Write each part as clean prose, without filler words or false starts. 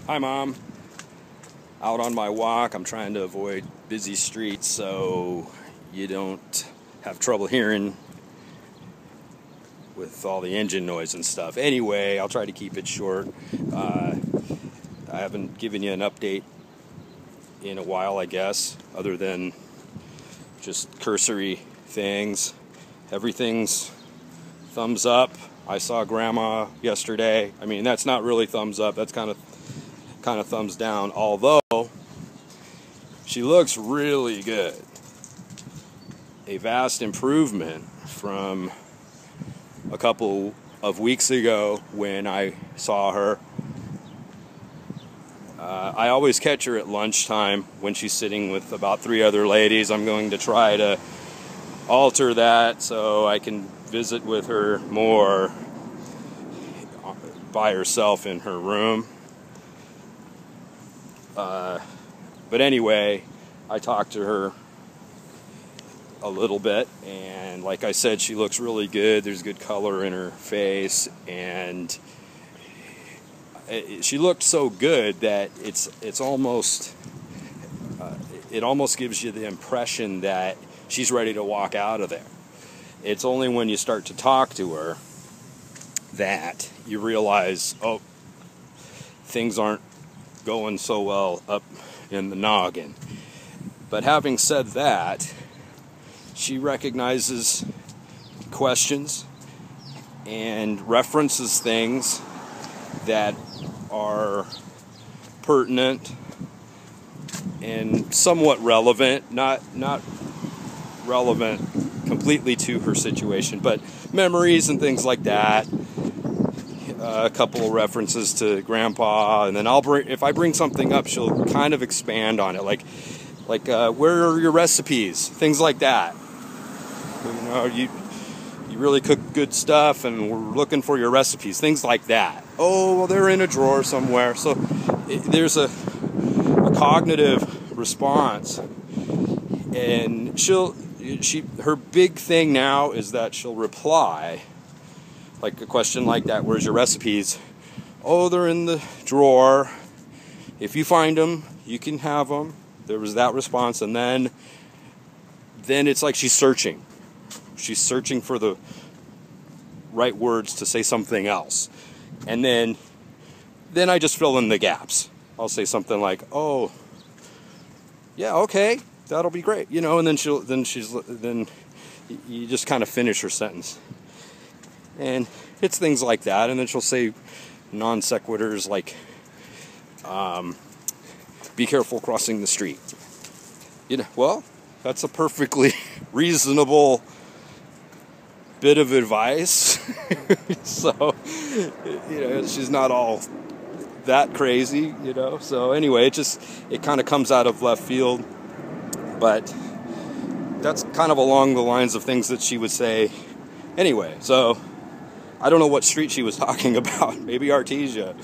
Hi, Mom. Out on my walk. I'm trying to avoid busy streets so you don't have trouble hearing with all the engine noise and stuff. Anyway, I'll try to keep it short. I haven't given you an update in a while, I guess, other than just cursory things. Everything's thumbs up. I saw Grandma yesterday. I mean, that's not really thumbs up. That's kind of thumbs down, although she looks really good. A vast improvement from a couple of weeks ago when I saw her. I always catch her at lunchtime when she's sitting with about 3 other ladies. I'm going to try to alter that so I can visit with her more by herself in her room. But anyway, I talked to her a little bit, and like I said, she looks really good. There's good color in her face, and she looked so good that it's almost it almost gives you the impression that she's ready to walk out of there. It's only when you start to talk to her that you realize, oh, things aren't going so well up in the noggin. But having said that, she recognizes questions and references things that are pertinent and somewhat relevant, not relevant completely to her situation, but memories and things like that. A couple of references to Grandpa, and then if I bring something up, she'll kind of expand on it, like where are your recipes, things like that. You know, you really cook good stuff, and we're looking for your recipes, things like that. Oh, well, they're in a drawer somewhere. So there's a cognitive response, and her big thing now is that she'll reply. Like a question like that, where's your recipes? Oh, they're in the drawer. If you find them, you can have them. There was that response, and then it's like she's searching. She's searching for the right words to say something else. And then I just fill in the gaps. I'll say something like, oh, yeah, okay, that'll be great. You know, and then you just kind of finish her sentence. And it's things like that, and then she'll say non sequiturs like, be careful crossing the street. You know, well, that's a perfectly reasonable bit of advice. So, you know, she's not all that crazy, you know. So anyway, it kind of comes out of left field, but that's kind of along the lines of things that she would say anyway. So I don't know what street she was talking about. Maybe Artesia.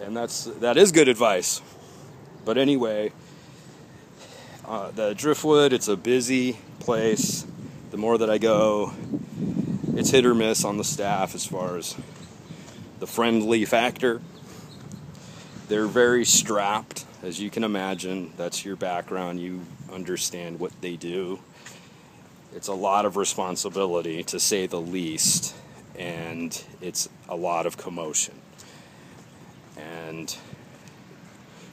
And that is good advice. But anyway, the Driftwood, it's a busy place. The more that I go, it's hit or miss on the staff as far as the friendly factor. They're very strapped, as you can imagine. That's your background. You understand what they do. It's a lot of responsibility, to say the least. And it's a lot of commotion, and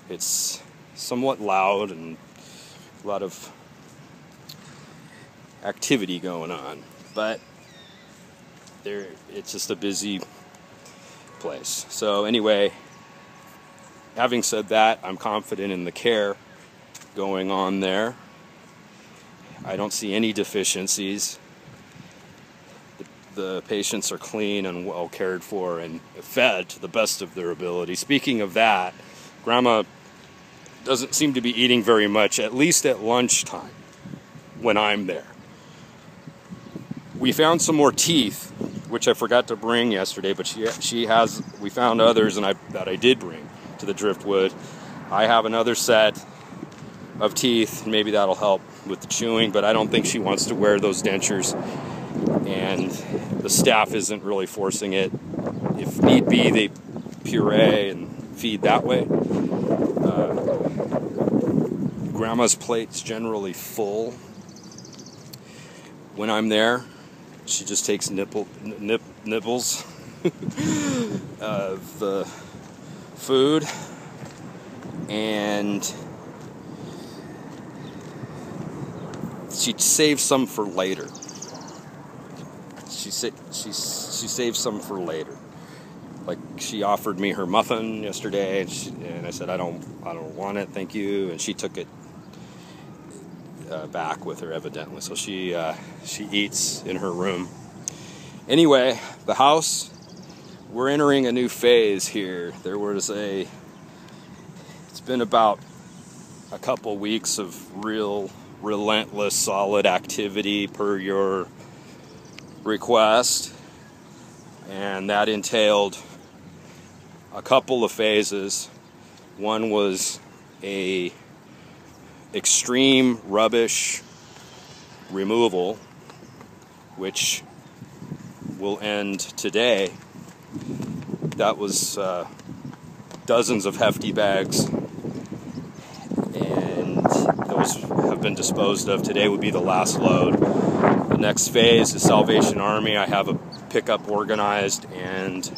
it's somewhat loud and a lot of activity going on, but it's just a busy place. So anyway, having said that, I'm confident in the care going on there. I don't see any deficiencies. The patients are clean and well cared for and fed to the best of their ability. Speaking of that, Grandma doesn't seem to be eating very much, at least at lunchtime when I'm there. We found some more teeth, which I forgot to bring yesterday, but we found others that I did bring to the Driftwood. I have another set of teeth, maybe that'll help with the chewing, but I don't think she wants to wear those dentures. And the staff isn't really forcing it. If need be, they puree and feed that way. Grandma's plate's generally full when I'm there. She just takes nibbles of the food, and she saves some for later. She saves some for later. Like, she offered me her muffin yesterday, and I said, I don't want it, thank you. And she took it back with her, evidently. So she eats in her room. Anyway, the house, we're entering a new phase here. It's been about a couple weeks of real relentless, solid activity per your request, and that entailed a couple of phases. One was a extreme rubbish removal, which will end today. That was dozens of hefty bags, and those have been disposed of. Today would be the last load. The next phase is Salvation Army. I have a pickup organized, and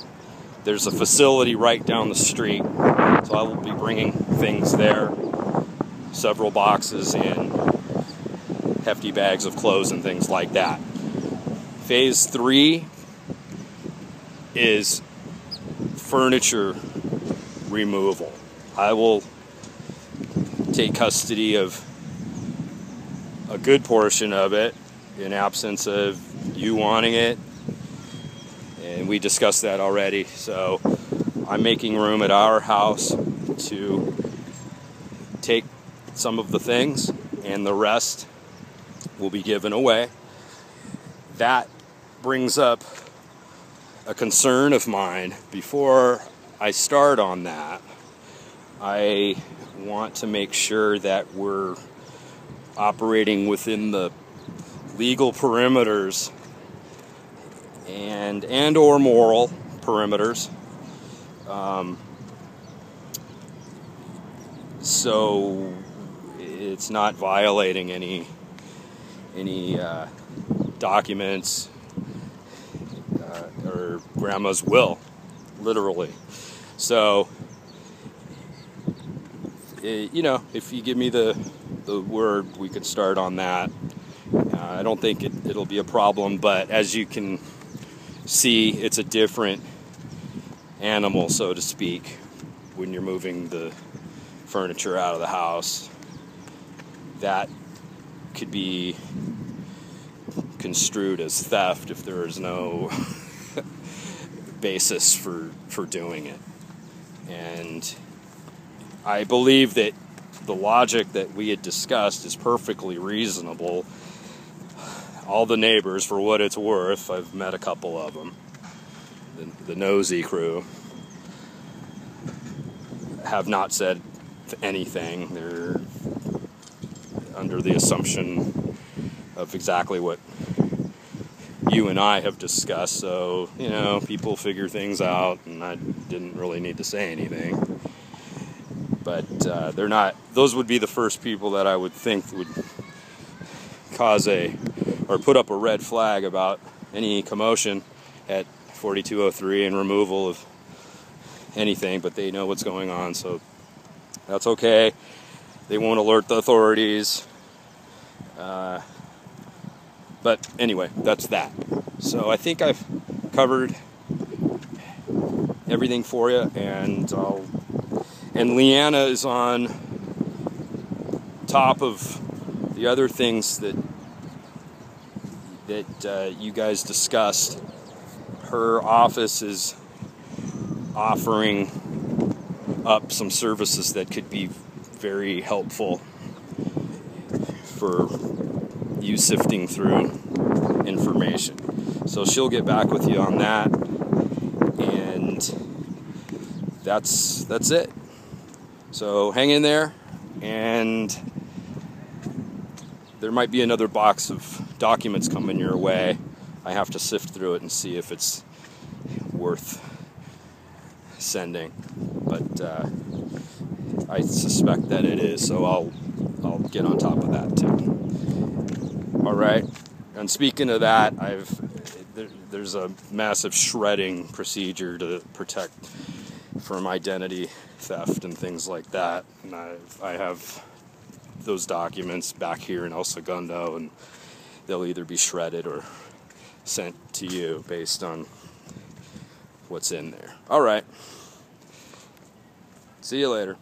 there's a facility right down the street, so I will be bringing things there, several boxes and hefty bags of clothes and things like that. Phase 3 is furniture removal. I will take custody of a good portion of it in absence of you wanting it, and we discussed that already. So I'm making room at our house to take some of the things, and the rest will be given away. That brings up a concern of mine. Before I start on that, I want to make sure that we're operating within the legal perimeters and or moral perimeters, so it's not violating any documents or Grandma's will, literally. So, if you give me the word, we could start on that. I don't think it'll be a problem, but as you can see, it's a different animal, so to speak, when you're moving the furniture out of the house. That could be construed as theft if there is no basis for doing it. And I believe that the logic that we had discussed is perfectly reasonable. All the neighbors, for what it's worth, I've met a couple of them, the nosy crew, have not said anything. They're under the assumption of exactly what you and I have discussed. So, people figure things out, and I didn't really need to say anything. But they're not, those would be the first people that I would think would cause or put up a red flag about any commotion at 4203 and removal of anything, but they know what's going on, so that's okay. They won't alert the authorities. But anyway, that's that. So I think I've covered everything for you, and Leanna is on top of the other things that you guys discussed. Her office is offering up some services that could be very helpful for you sifting through information. So she'll get back with you on that, and that's it. So hang in there, and there might be another box of documents coming your way. I have to sift through it and see if it's worth sending. But but I suspect that it is, so I'll get on top of that too. All right. And speaking of that, there's a massive shredding procedure to protect from identity theft and things like that, and I have those documents back here in El Segundo, and they'll either be shredded or sent to you based on what's in there. All right. See you later.